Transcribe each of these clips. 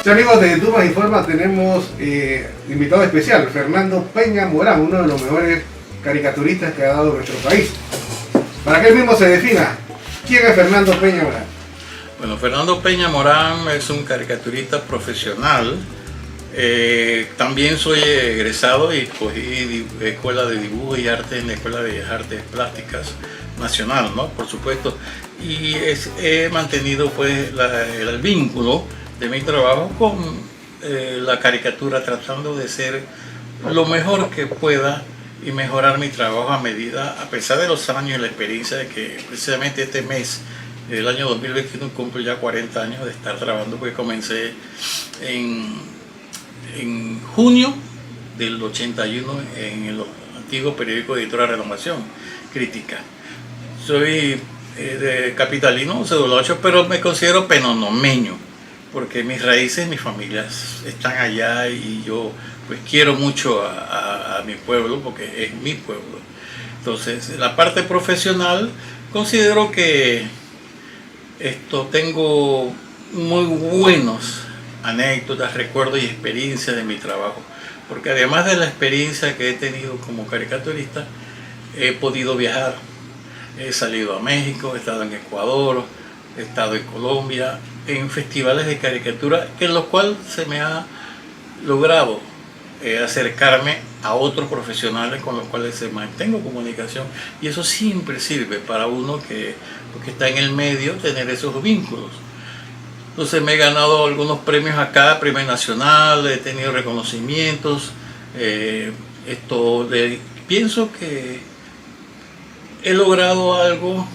Sí, amigos de Dumas Informa, tenemos invitado especial, Fernando Peña Morán, uno de los mejores caricaturistas que ha dado nuestro país. Para que él mismo se defina, ¿quién es Fernando Peña Morán? Bueno, Fernando Peña Morán es un caricaturista profesional. También soy egresado y cogí escuela de dibujo y arte en la Escuela de Artes Plásticas Nacional, ¿no? Por supuesto. Y he mantenido pues el vínculo de mi trabajo con la caricatura, tratando de ser lo mejor que pueda y mejorar mi trabajo a medida, a pesar de los años y la experiencia de que precisamente este mes del año 2021 cumplo ya 40 años de estar trabajando, porque comencé en junio del 81 en el antiguo periódico Editora Renovación Crítica. Soy de capitalino, cédula 8, pero me considero penonomeño, porque mis raíces, mis familias están allá y yo pues quiero mucho a mi pueblo, porque es mi pueblo. Entonces, en la parte profesional, considero que tengo muy buenos anécdotas, recuerdos y experiencias de mi trabajo, porque además de la experiencia que he tenido como caricaturista, he podido viajar. He salido a México, he estado en Ecuador, he estado en Colombia, en festivales de caricatura, en los cuales se me ha logrado acercarme a otros profesionales con los cuales se mantengo comunicación, y eso siempre sirve para uno que está en el medio, tener esos vínculos. Entonces me he ganado algunos premios acá, premio nacional, he tenido reconocimientos. Pienso que he logrado algo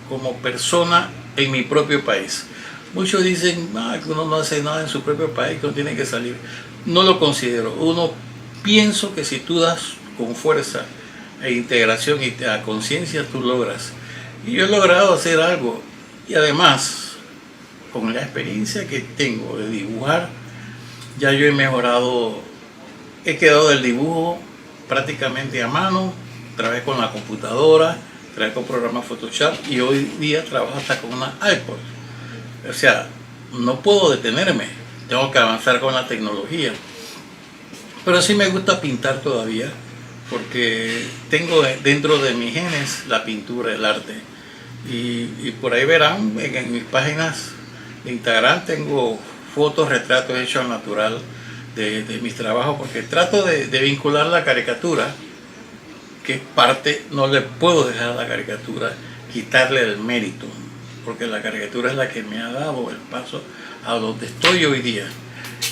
como persona en mi propio país. Muchos dicen que uno no hace nada en su propio país, que uno tiene que salir. No lo considero. Pienso que si tú das con fuerza e integración y a conciencia, tú logras. Y yo he logrado hacer algo. Y además, con la experiencia que tengo de dibujar, ya yo he mejorado. He quedado del dibujo prácticamente a mano. Trabajé con la computadora, trabajé con programas Photoshop y hoy día trabajo hasta con una iPod. O sea, no puedo detenerme, tengo que avanzar con la tecnología. Pero sí me gusta pintar todavía, porque tengo dentro de mis genes la pintura, el arte. Y por ahí verán, en mis páginas de Instagram tengo fotos, retratos hechos al natural de mis trabajos, porque trato de vincular la caricatura, que es parte, no le puedo dejar a la caricatura quitarle el mérito, porque la caricatura es la que me ha dado el paso a donde estoy hoy día,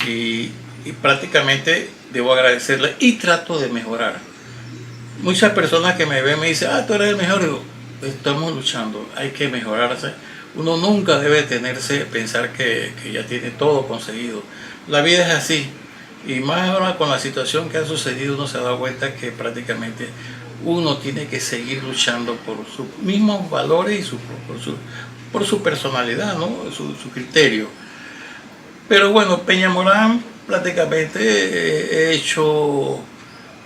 y prácticamente debo agradecerle y trato de mejorar. Muchas personas que me ven me dicen, tú eres el mejor. Digo, estamos luchando, hay que mejorarse. Uno nunca debe pensar que ya tiene todo conseguido. La vida es así, y más ahora con la situación que ha sucedido, uno se ha dado cuenta que prácticamente uno tiene que seguir luchando por sus mismos valores y por su personalidad, ¿no? su criterio. Pero bueno, Peña Morán, prácticamente he hecho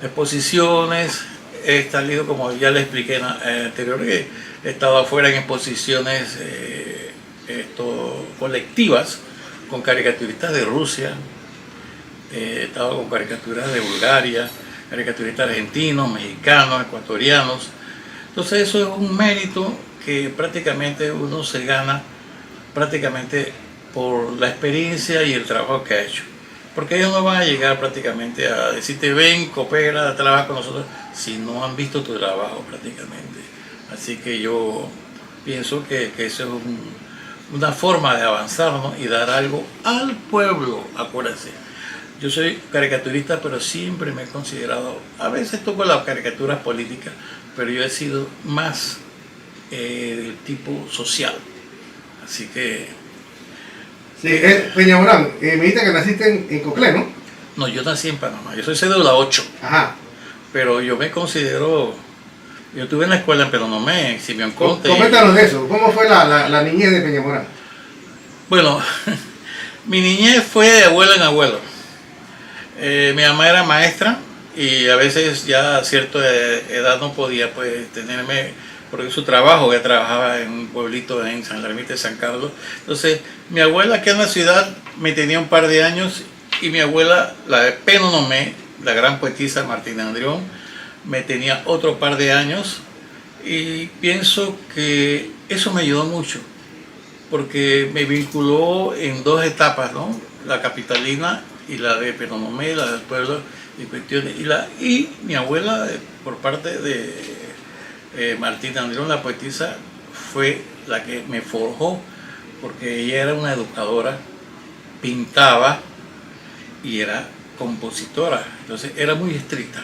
exposiciones, he salido, como ya le expliqué anteriormente, he estado afuera en exposiciones colectivas con caricaturistas de Rusia, he estado con caricaturas de Bulgaria, caricaturistas argentinos, mexicanos, ecuatorianos. Entonces eso es un mérito que prácticamente uno se gana prácticamente por la experiencia y el trabajo que ha hecho. Porque ellos no van a llegar prácticamente a decirte ven, coopera, trabaja con nosotros, si no han visto tu trabajo prácticamente. Así que yo pienso que eso es una forma de avanzar, ¿no? Y dar algo al pueblo, acuérdense. Yo soy caricaturista, pero siempre me he considerado, a veces toco las caricaturas políticas, pero yo he sido más del tipo social. Así que... Sí, Peña Morán, me dijiste que naciste en Coclé, ¿no? No, yo nací en Panamá, yo soy cédula 8. Ajá. Pero yo me considero... Yo estuve en la escuela en Penonomé, en Simeón Conte. Coméntanos de eso, ¿cómo fue la niñez de Peña Morán? Bueno, mi niñez fue de abuelo en abuelo. Mi mamá era maestra y a veces ya a cierta edad no podía pues tenerme porque su trabajo, ella trabajaba en un pueblito en San Ermita de San Carlos. Entonces, mi abuela que en la ciudad me tenía un par de años y mi abuela, la de Penonomé, la gran poetisa Martina Andrión, me tenía otro par de años y pienso que eso me ayudó mucho porque me vinculó en dos etapas, ¿no? La capitalina y la de Penonomé, la del pueblo y cuestiones. Y mi abuela, por parte de Martina Andrión, la poetisa, fue la que me forjó porque ella era una educadora, pintaba y era compositora, entonces era muy estricta,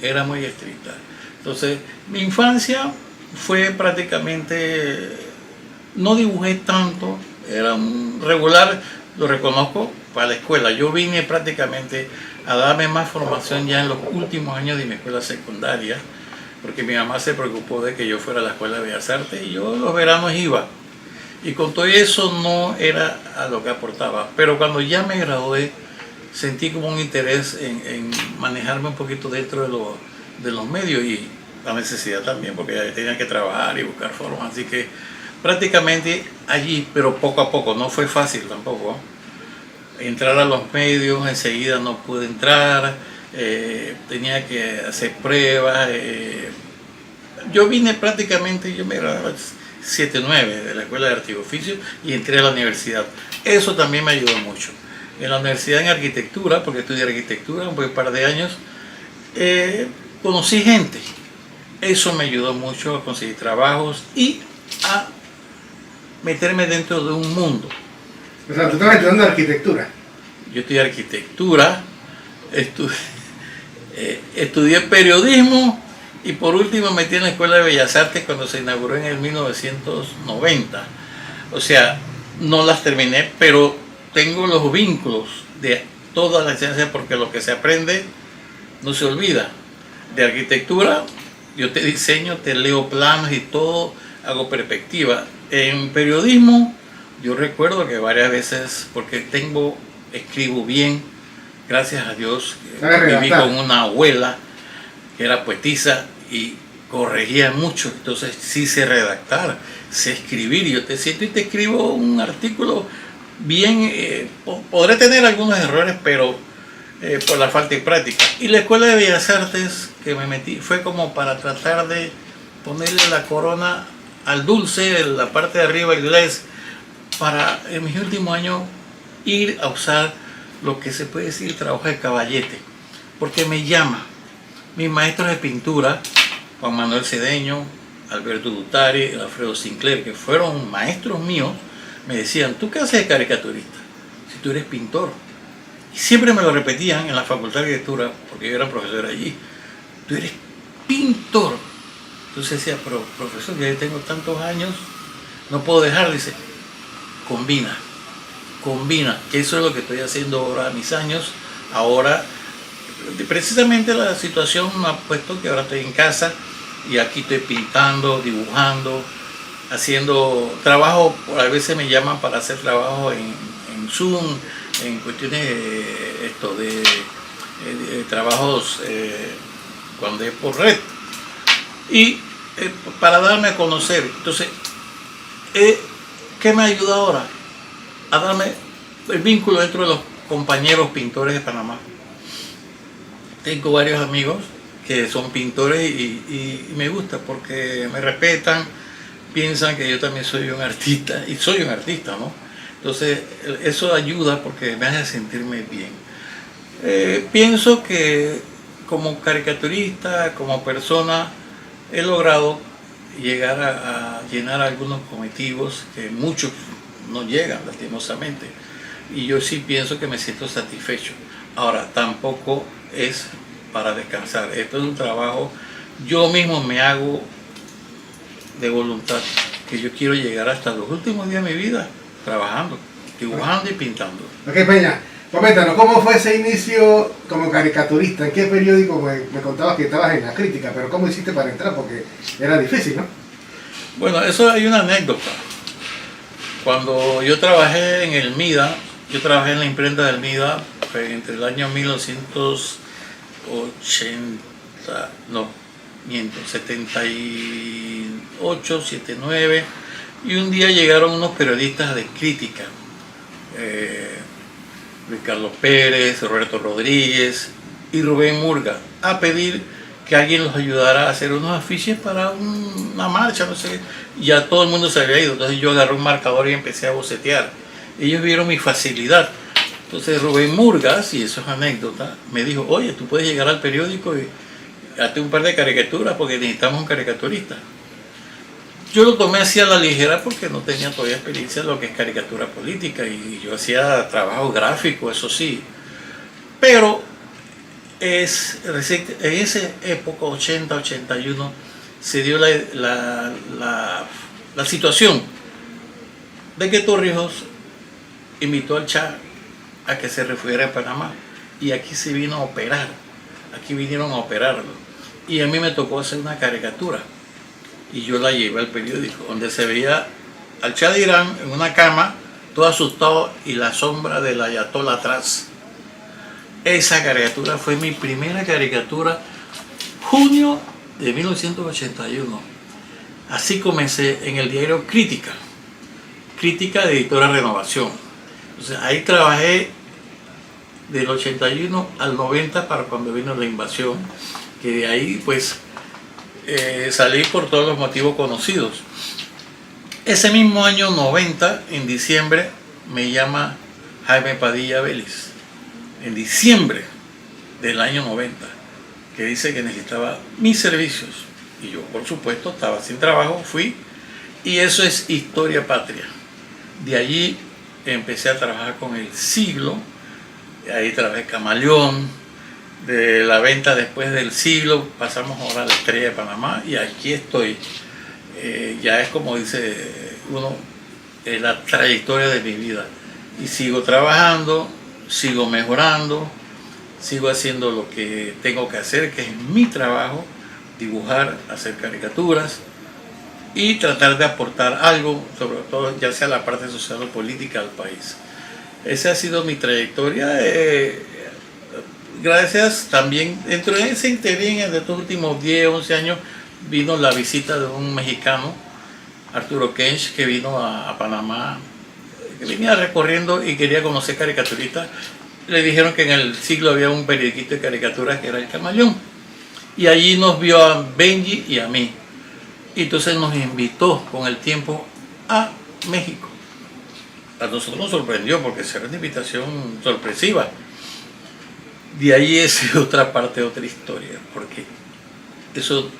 era muy estricta. Entonces mi infancia fue prácticamente, no dibujé tanto, era un regular, lo reconozco, para la escuela. Yo vine prácticamente a darme más formación ya en los últimos años de mi escuela secundaria, porque mi mamá se preocupó de que yo fuera a la Escuela de Bellas Artes y yo los veranos iba. Y con todo eso no era a lo que aportaba, pero cuando ya me gradué, sentí como un interés en manejarme un poquito dentro de los medios y la necesidad también, porque tenía que trabajar y buscar formas. Así que prácticamente allí, pero poco a poco, no fue fácil tampoco. Entrar a los medios, enseguida no pude entrar, tenía que hacer pruebas. Yo vine prácticamente, yo me gradué 7-9 de la Escuela de Arte y Oficio y entré a la universidad. Eso también me ayudó mucho. En la universidad en arquitectura, porque estudié arquitectura un buen par de años, conocí gente. Eso me ayudó mucho a conseguir trabajos y a meterme dentro de un mundo. O sea, tú estabas estudiando arquitectura. Yo estudié arquitectura, estudié periodismo y por último me metí en la Escuela de Bellas Artes cuando se inauguró en el 1990. O sea, no las terminé, pero tengo los vínculos de toda la ciencia porque lo que se aprende no se olvida. De arquitectura, yo te diseño, te leo planos y todo, hago perspectiva. En periodismo, yo recuerdo que varias veces, porque escribo bien, gracias a Dios, viví con una abuela que era poetisa y corregía mucho, entonces sí sé redactar, sé escribir, yo te siento y te escribo un artículo bien, podré tener algunos errores, pero por la falta de práctica. Y la Escuela de Bellas Artes que me metí fue como para tratar de ponerle la corona al dulce, la parte de arriba inglés, para en mis últimos años ir a usar lo que se puede decir el trabajo de caballete, porque me llama. Mis maestros de pintura, Juan Manuel Cedeño, Alberto Dutari, Alfredo Sinclair, que fueron maestros míos, me decían, ¿tú qué haces de caricaturista? Si tú eres pintor. Y siempre me lo repetían en la Facultad de Arquitectura, porque yo era profesor allí, tú eres pintor. Entonces decía, pero profesor, ya tengo tantos años, no puedo dejar, dice, combina, que eso es lo que estoy haciendo ahora a mis años. Ahora, precisamente la situación me ha puesto que ahora estoy en casa y aquí estoy pintando, dibujando, haciendo trabajo, a veces me llaman para hacer trabajo en Zoom, en cuestiones de trabajos cuando es por red y para darme a conocer. Entonces, ¿qué me ayuda ahora? A darme el vínculo dentro de los compañeros pintores de Panamá. Tengo varios amigos que son pintores y me gusta porque me respetan, piensan que yo también soy un artista y soy un artista, ¿no? Entonces eso ayuda porque me hace sentirme bien. Pienso que como caricaturista, como persona, he logrado llegar a llenar algunos cometidos que muchos no llegan lastimosamente y yo sí pienso que me siento satisfecho. Ahora tampoco es para descansar, esto es un trabajo, yo mismo me hago de voluntad que yo quiero llegar hasta los últimos días de mi vida trabajando, dibujando y pintando. Ok, Peña, coméntanos, ¿cómo fue ese inicio como caricaturista? ¿En qué periódico me contabas que estabas en la crítica? Pero ¿cómo hiciste para entrar? Porque era difícil, ¿no? Bueno, eso hay una anécdota. Cuando yo trabajé en el MIDA, yo trabajé en la imprenta del MIDA entre el año 1980, no, miento, 8, 7, 9, y un día llegaron unos periodistas de crítica, Luis Carlos Pérez, Roberto Rodríguez y Rubén Murga, a pedir que alguien los ayudara a hacer unos afiches para una marcha, no sé. Ya todo el mundo se había ido, entonces yo agarré un marcador y empecé a bocetear. Ellos vieron mi facilidad. Entonces Rubén Murgas, y eso es anécdota, me dijo, oye, tú puedes llegar al periódico y hazte un par de caricaturas porque necesitamos un caricaturista. Yo lo tomé así a la ligera porque no tenía todavía experiencia en lo que es caricatura política y yo hacía trabajo gráfico, eso sí. Pero en esa época, 80, 81, se dio la situación de que Torrijos invitó al Cha a que se refugiara a Panamá y aquí se vino a operar, aquí vinieron a operarlo y a mí me tocó hacer una caricatura y yo la llevé al periódico donde se veía al Cha de Irán en una cama todo asustado y la sombra del ayatolá atrás. Esa caricatura fue mi primera caricatura, junio de 1981. Así comencé en el diario Crítica de Editora Renovación. Entonces ahí trabajé del 81 al 90 para cuando vino la invasión, que de ahí pues salí por todos los motivos conocidos. Ese mismo año 90, en diciembre, me llama Jaime Padilla Vélez, en diciembre del año 90, que dice que necesitaba mis servicios. Y yo, por supuesto, estaba sin trabajo, fui, y eso es historia patria. De allí empecé a trabajar con El Siglo, ahí trabajé Camaleón, de la venta después del Siglo, pasamos ahora a La Estrella de Panamá, y aquí estoy. Ya es como dice uno, la trayectoria de mi vida. Y sigo trabajando, sigo mejorando, sigo haciendo lo que tengo que hacer, que es mi trabajo, dibujar, hacer caricaturas y tratar de aportar algo, sobre todo ya sea la parte social o política al país. Esa ha sido mi trayectoria. Gracias también, dentro de ese interín de estos últimos 10, 11 años, vino la visita de un mexicano, Arturo Kench, que vino a Panamá, que venía recorriendo y quería conocer caricaturistas. Le dijeron que en El Siglo había un periodiquito de caricaturas que era El Camaleón. Y allí nos vio a Benji y a mí. Y entonces nos invitó con el tiempo a México. A nosotros nos sorprendió porque era una invitación sorpresiva. De ahí es otra parte, otra historia, porque eso,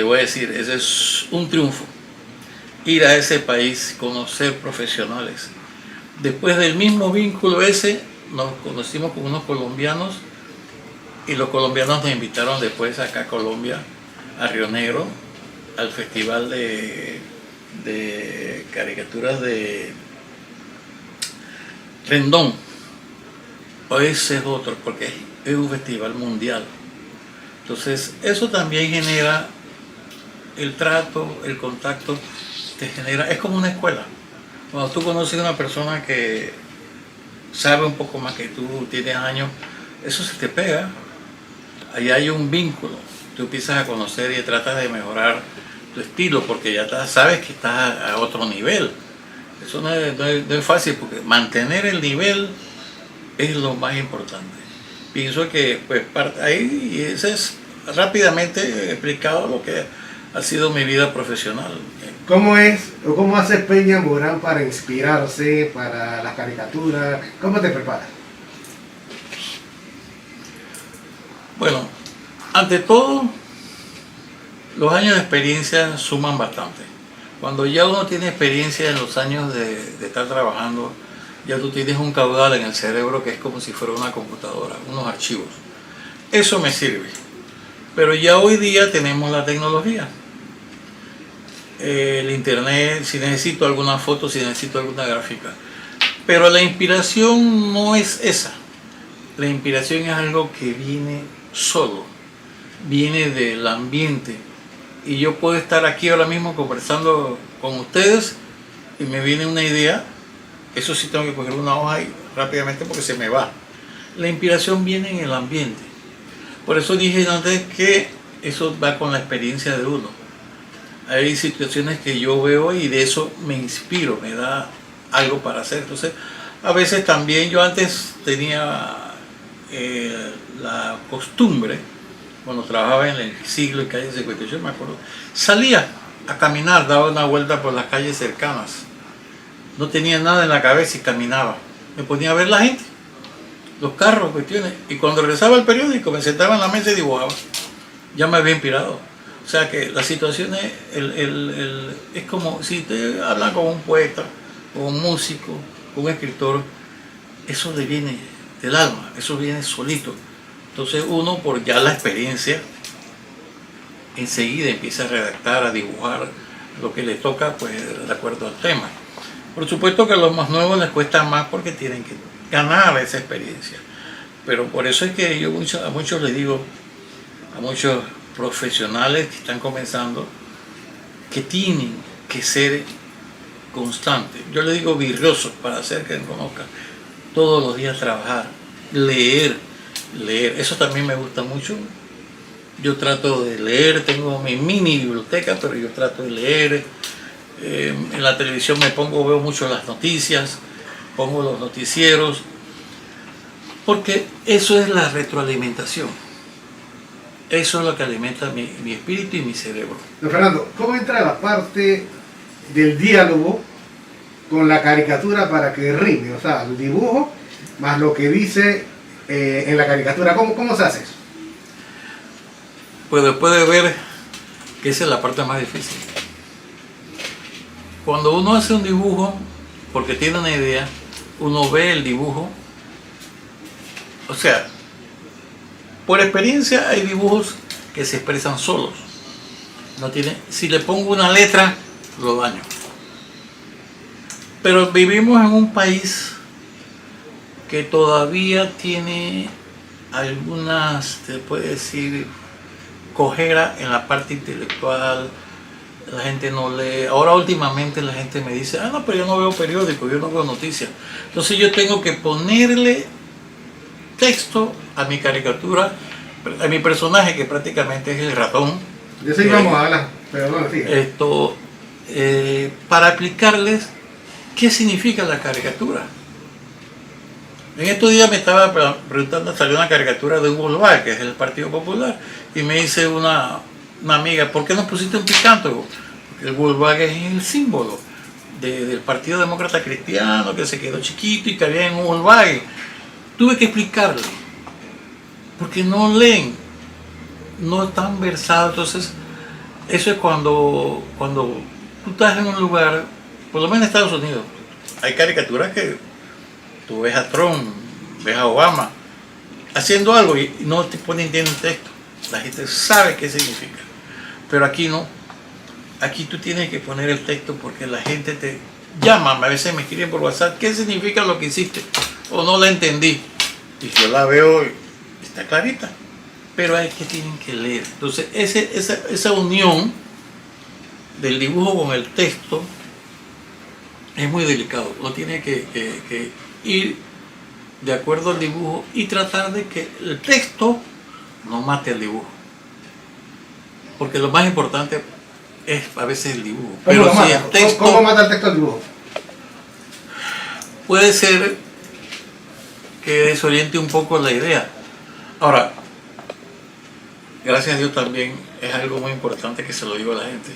voy a decir, ese es un triunfo. Ir a ese país, conocer profesionales. Después del mismo vínculo ese, nos conocimos con unos colombianos y los colombianos nos invitaron después acá a Colombia, a Río Negro, al festival de caricaturas de Rendón. Ese es otro, porque es un festival mundial. Entonces, eso también genera el trato, el contacto, te genera, es como una escuela. Cuando tú conoces a una persona que sabe un poco más que tú, tienes años, eso se te pega. Ahí hay un vínculo. Tú empiezas a conocer y tratas de mejorar tu estilo, porque ya sabes que estás a otro nivel. Eso no es fácil, porque mantener el nivel es lo más importante. Pienso que pues ahí, y ese es rápidamente explicado lo que ha sido mi vida profesional. ¿Cómo es o cómo hace Peña Morán para inspirarse para las caricaturas? ¿Cómo te preparas? Bueno, ante todo, los años de experiencia suman bastante. Cuando ya uno tiene experiencia en los años de estar trabajando, ya tú tienes un caudal en el cerebro que es como si fuera una computadora, unos archivos. Eso me sirve. Pero ya hoy día tenemos la tecnología. El internet, si necesito alguna foto, si necesito alguna gráfica. Pero la inspiración no es esa. La inspiración es algo que viene solo, viene del ambiente. Y yo puedo estar aquí ahora mismo conversando con ustedes y me viene una idea. Eso sí, tengo que coger una hoja y rápidamente porque se me va. La inspiración viene en el ambiente. Por eso dije antes que eso va con la experiencia de uno. hay situaciones que yo veo y de eso me inspiro, me da algo para hacer. Entonces, a veces también yo antes tenía la costumbre, cuando trabajaba en el siglo en calle 58, me acuerdo, salía a caminar, daba una vuelta por las calles cercanas. No tenía nada en la cabeza y caminaba. Me ponía a ver la gente, los carros, cuestiones. Y cuando regresaba al periódico, me sentaba en la mesa y dibujaba. Ya me había inspirado. O sea que la situación es como si te hablan con un poeta, con un músico, con un escritor. Eso le viene del alma, eso viene solito. Entonces uno, por ya la experiencia, enseguida empieza a redactar, a dibujar lo que le toca, pues de acuerdo al tema. Por supuesto que a los más nuevos les cuesta más porque tienen que ganar esa experiencia. Pero por eso es que yo a muchos les digo, a muchos profesionales que están comenzando, que tienen que ser constantes. Yo les digo virriosos para hacer que me conozcan. Todos los días trabajar, leer. Eso también me gusta mucho. Yo trato de leer, tengo mi mini biblioteca, pero yo trato de leer. En la televisión veo mucho las noticias, pongo los noticieros, porque eso es la retroalimentación. Eso es lo que alimenta mi espíritu y mi cerebro. Don Fernando, ¿cómo entra la parte del diálogo con la caricatura para que rime? O sea, el dibujo más lo que dice en la caricatura. ¿Cómo se hace eso? Pues después de ver que esa es la parte más difícil. Cuando uno hace un dibujo, porque tiene una idea, uno ve el dibujo. O sea, por experiencia hay dibujos que se expresan solos. Si le pongo una letra, lo daño. Pero vivimos en un país que todavía tiene algunas, se puede decir, cojera en la parte intelectual. La gente no lee. Ahora últimamente la gente me dice, no, pero yo no veo periódico, yo no veo noticias. Entonces yo tengo que ponerle texto a mi caricatura, a mi personaje, que prácticamente es el ratón. De eso íbamos a hablar, pero no, fíjate. Para explicarles qué significa la caricatura. En estos días me estaba preguntando, salió una caricatura de Hugo Lovac, que es el Partido Popular, y me dice una amiga, ¿por qué no pusiste un picántropo? Porque el Hugo Lovac es el símbolo del Partido Demócrata Cristiano, que se quedó chiquito y que había en Hugo Lovac. Tuve que explicarle, porque no leen, no están versados. Entonces, eso es cuando tú estás en un lugar, por lo menos en Estados Unidos, hay caricaturas que tú ves a Trump, ves a Obama haciendo algo y no te entienden texto. La gente sabe qué significa. Pero aquí no. Aquí tú tienes que poner el texto porque la gente te llama. A veces me escriben por WhatsApp, ¿qué significa lo que hiciste? O no la entendí. Y yo la veo y está clarita. Pero hay que tienen que leer. Entonces esa unión del dibujo con el texto es muy delicado. Uno tiene que ir de acuerdo al dibujo y tratar de que el texto no mate al dibujo. Porque lo más importante es a veces el dibujo. Pero si el texto, ¿Cómo mata el texto al dibujo? Puede ser que desoriente un poco la idea. Ahora, gracias a Dios también es algo muy importante que se lo digo a la gente.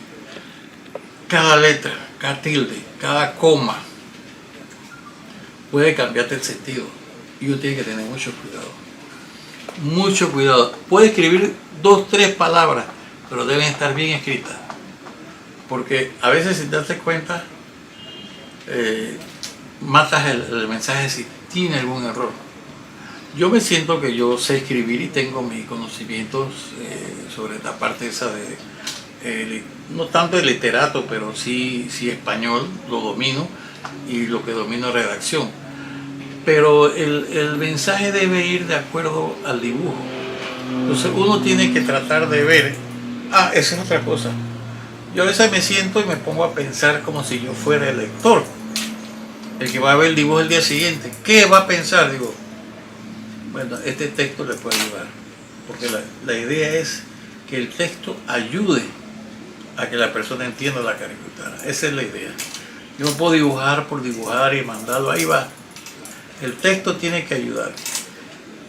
Cada letra, cada tilde, cada coma puede cambiarte el sentido. Y uno tiene que tener mucho cuidado. Mucho cuidado. Puede escribir 2, 3 palabras, pero deben estar bien escritas. Porque a veces, sin darte cuenta, matas el mensaje si tiene algún error. Yo me siento que yo sé escribir y tengo mis conocimientos sobre la parte esa de, no tanto de literato, pero sí español, lo domino, y lo que domino es redacción. Pero el mensaje debe ir de acuerdo al dibujo. Entonces uno tiene que tratar de ver, esa es otra cosa. Yo a veces me siento y me pongo a pensar como si yo fuera el lector, el que va a ver el dibujo el día siguiente. ¿Qué va a pensar? Digo, bueno, este texto le puede ayudar, porque la idea es que el texto ayude a que la persona entienda la caricatura. Esa es la idea. Yo no puedo dibujar por dibujar y mandarlo, ahí va. El texto tiene que ayudar.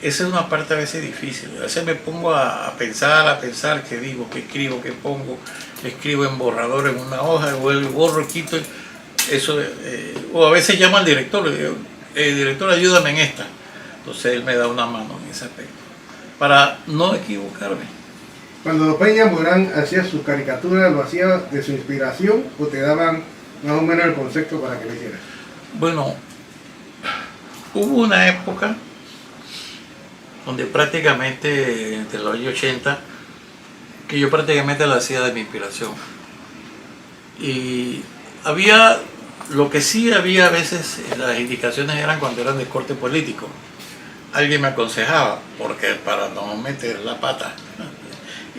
Esa es una parte a veces difícil. A veces me pongo a pensar qué digo, qué escribo, qué pongo. Escribo en borrador en una hoja, vuelvo, borro, quito. Eso, o a veces llamo al director, le digo, director, ayúdame en esta. Entonces él me da una mano en ese aspecto, para no equivocarme. Cuando Peña Morán hacía sus caricaturas, ¿lo hacía de su inspiración o te daban más o menos el concepto para que lo hicieras? Bueno, hubo una época donde prácticamente entre los años 80 que yo prácticamente la hacía de mi inspiración. Y había, lo que sí había a veces, las indicaciones eran cuando eran de corte político. Alguien me aconsejaba, porque para no meter la pata.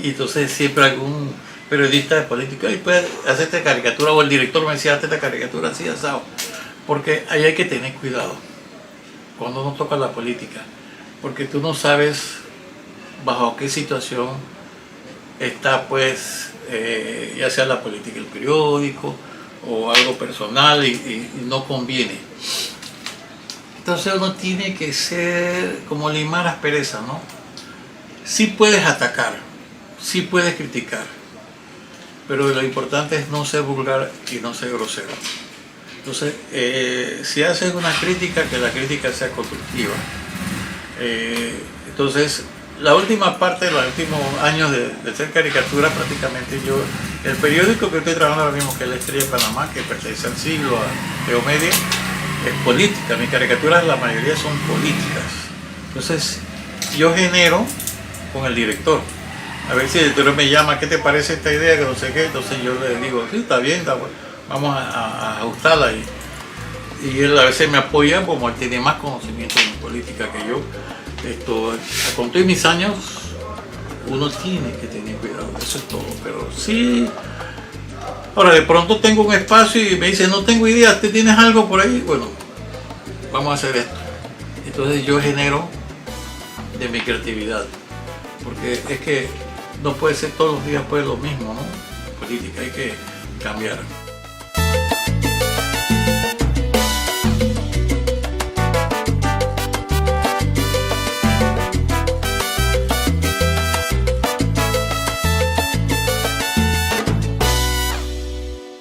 Y entonces siempre algún periodista de política, y puede hacer esta caricatura, o el director me decía, hazte esta caricatura así, asado. Porque ahí hay que tener cuidado cuando uno toca la política, porque tú no sabes bajo qué situación está, pues, ya sea la política del periódico o algo personal y no conviene. Entonces uno tiene que ser como limar asperezas, ¿no? Sí puedes atacar, sí puedes criticar, pero lo importante es no ser vulgar y no ser grosero. Entonces, si haces una crítica, que la crítica sea constructiva. Entonces, la última parte, los últimos años de hacer caricatura, prácticamente yo, el periódico que estoy trabajando ahora mismo, que es La Estrella de Panamá, que pertenece al Siglo, a Geomedia, es política. Mis caricaturas, la mayoría son políticas. Entonces, yo genero con el director. A ver si el director me llama, ¿qué te parece esta idea? Que no sé qué. Entonces yo le digo, sí, está bien, vamos a ajustarla. Y él a veces me apoya, como él tiene más conocimiento en política que yo. Con todos mis años, uno tiene que tener cuidado, eso es todo. Pero sí, ahora de pronto tengo un espacio y me dice, no tengo idea, ¿tú tienes algo por ahí? Bueno, vamos a hacer esto. Entonces yo genero de mi creatividad, porque es que no puede ser todos los días pues lo mismo, ¿no? Política, hay que cambiar.